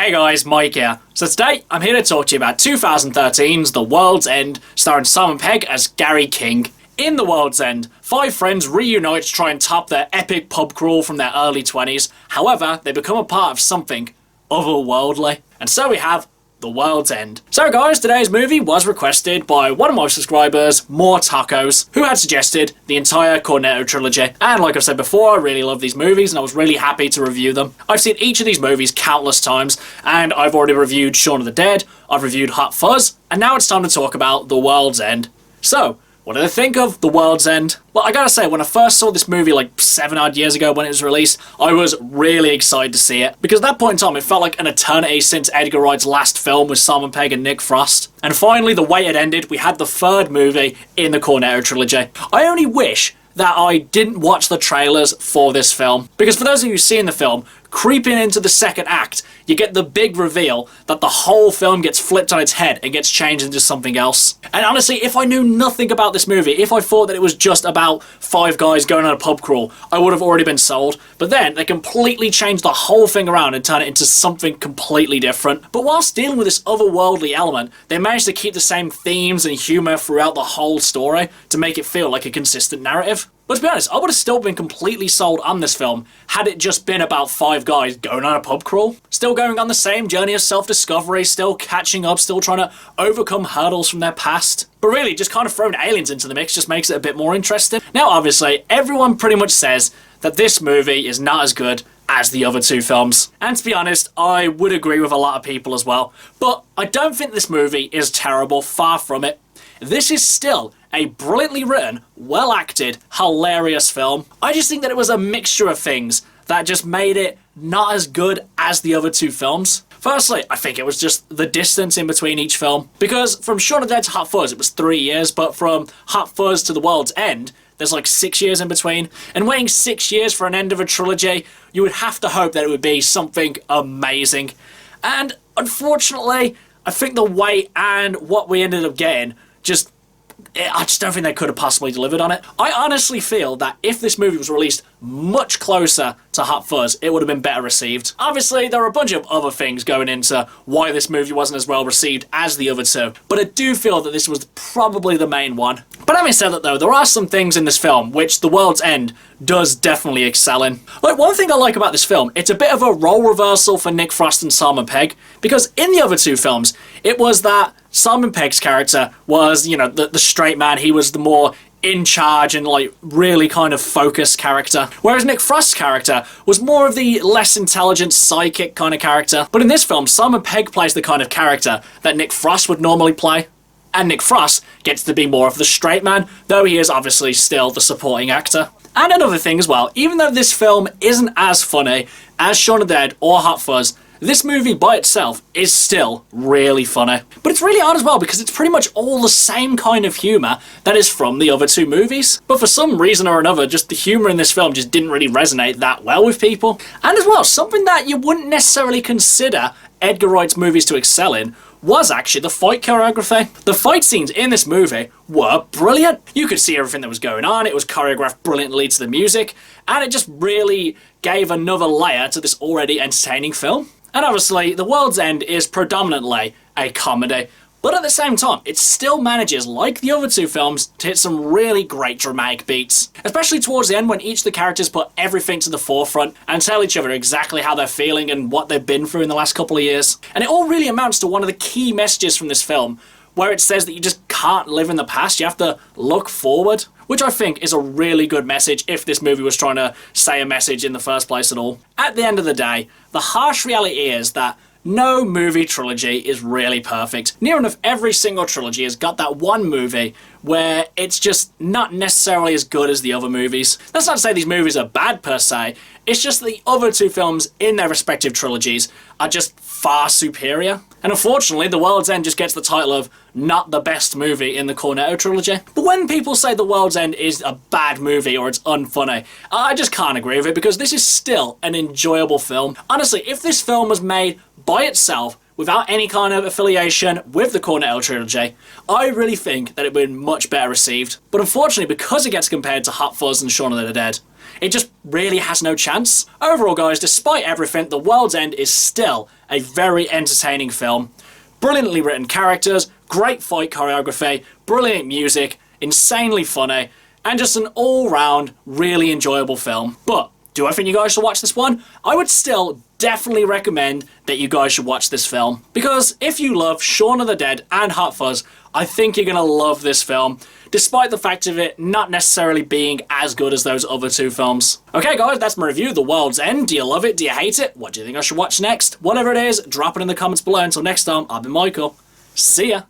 Hey guys, Mike here. So today, I'm here to talk to you about 2013's The World's End, starring Simon Pegg as Gary King. In The World's End, 5 friends reunite to try and top their epic pub crawl from their early 20s. However, they become a part of something otherworldly. And so we have The World's End. So guys, today's movie was requested by one of my subscribers, More Tacos, who had suggested the entire Cornetto trilogy. And like I've said before, I really love these movies and I was really happy to review them. I've seen each of these movies countless times, and I've already reviewed Shaun of the Dead, I've reviewed Hot Fuzz, and now it's time to talk about The World's End. So, what did I think of The World's End? Well, I gotta say, when I first saw this movie like 7 odd years ago when it was released, I was really excited to see it. Because at that point in time, it felt like an eternity since Edgar Wright's last film with Simon Pegg and Nick Frost. And finally, the wait had ended, we had the 3rd movie in the Cornetto trilogy. I only wish that I didn't watch the trailers for this film. Because for those of you who've seen the film, creeping into the 2nd act, you get the big reveal that the whole film gets flipped on its head and gets changed into something else. And honestly, if I knew nothing about this movie, if I thought that it was just about 5 guys going on a pub crawl, I would have already been sold. But then, they completely changed the whole thing around and turn it into something completely different. But whilst dealing with this otherworldly element, they managed to keep the same themes and humour throughout the whole story to make it feel like a consistent narrative. But to be honest, I would have still been completely sold on this film had it just been about 5 guys going on a pub crawl. Still going on the same journey of self-discovery, still catching up, still trying to overcome hurdles from their past. But really, just kind of throwing aliens into the mix just makes it a bit more interesting. Now, obviously, everyone pretty much says that this movie is not as good as the other 2 films. And to be honest, I would agree with a lot of people as well. But I don't think this movie is terrible, far from it. This is still a brilliantly written, well-acted, hilarious film. I just think that it was a mixture of things that just made it not as good as the other 2 films. Firstly, I think it was just the distance in between each film. Because from Shaun of the Dead to Hot Fuzz, it was 3 years, but from Hot Fuzz to The World's End, there's like 6 years in between. And waiting 6 years for an end of a trilogy, you would have to hope that it would be something amazing. And unfortunately, I think the wait and what we ended up getting I just don't think they could have possibly delivered on it. I honestly feel that if this movie was released much closer to Hot Fuzz, it would have been better received. Obviously, there are a bunch of other things going into why this movie wasn't as well received as the other 2, but I do feel that this was probably the main one. But having said that though, there are some things in this film which The World's End does definitely excel in. Like, one thing I like about this film, it's a bit of a role reversal for Nick Frost and Simon Pegg, because in the other 2 films, it was that Simon Pegg's character was, you know, the straight man. He was the more in charge and like really kind of focused character. Whereas Nick Frost's character was more of the less intelligent psychic kind of character. But in this film, Simon Pegg plays the kind of character that Nick Frost would normally play. And Nick Frost gets to be more of the straight man, though he is obviously still the supporting actor. And another thing as well, even though this film isn't as funny as Shaun of the Dead or Hot Fuzz, this movie by itself is still really funny. But it's really odd as well because it's pretty much all the same kind of humour that is from the other 2 movies. But for some reason or another, just the humour in this film just didn't really resonate that well with people. And as well, something that you wouldn't necessarily consider Edgar Wright's movies to excel in was actually the fight choreography. The fight scenes in this movie were brilliant. You could see everything that was going on, it was choreographed brilliantly to the music, and it just really gave another layer to this already entertaining film. And obviously, The World's End is predominantly a comedy, but at the same time, it still manages, like the other 2 films, to hit some really great dramatic beats. Especially towards the end when each of the characters put everything to the forefront and tell each other exactly how they're feeling and what they've been through in the last couple of years. And it all really amounts to one of the key messages from this film, where it says that you just can't live in the past, you have to look forward. Which I think is a really good message if this movie was trying to say a message in the first place at all. At the end of the day, the harsh reality is that no movie trilogy is really perfect. Near enough every single trilogy has got that one movie where it's just not necessarily as good as the other movies. That's not to say these movies are bad per se, it's just that the other 2 films in their respective trilogies are just far superior. And unfortunately, The World's End just gets the title of not the best movie in the Cornetto trilogy. But when people say The World's End is a bad movie or it's unfunny, I just can't agree with it because this is still an enjoyable film. Honestly, if this film was made by itself, without any kind of affiliation with the Cornetto trilogy, I really think that it would be much better received. But unfortunately, because it gets compared to Hot Fuzz and Shaun of the Dead, it just really has no chance. Overall, guys, despite everything, The World's End is still a very entertaining film. Brilliantly written characters, great fight choreography, brilliant music, insanely funny, and just an all-round really enjoyable film. But do I think you guys should watch this one? I would still definitely recommend that you guys should watch this film, because if you love Shaun of the Dead and Hot Fuzz, I think you're gonna love this film, despite the fact of it not necessarily being as good as those other two films. Okay guys, that's my review, The World's End. Do you love it? Do you hate it? What do you think I should watch next? Whatever it is, drop it in the comments below. Until next time, I've been Michael. See ya!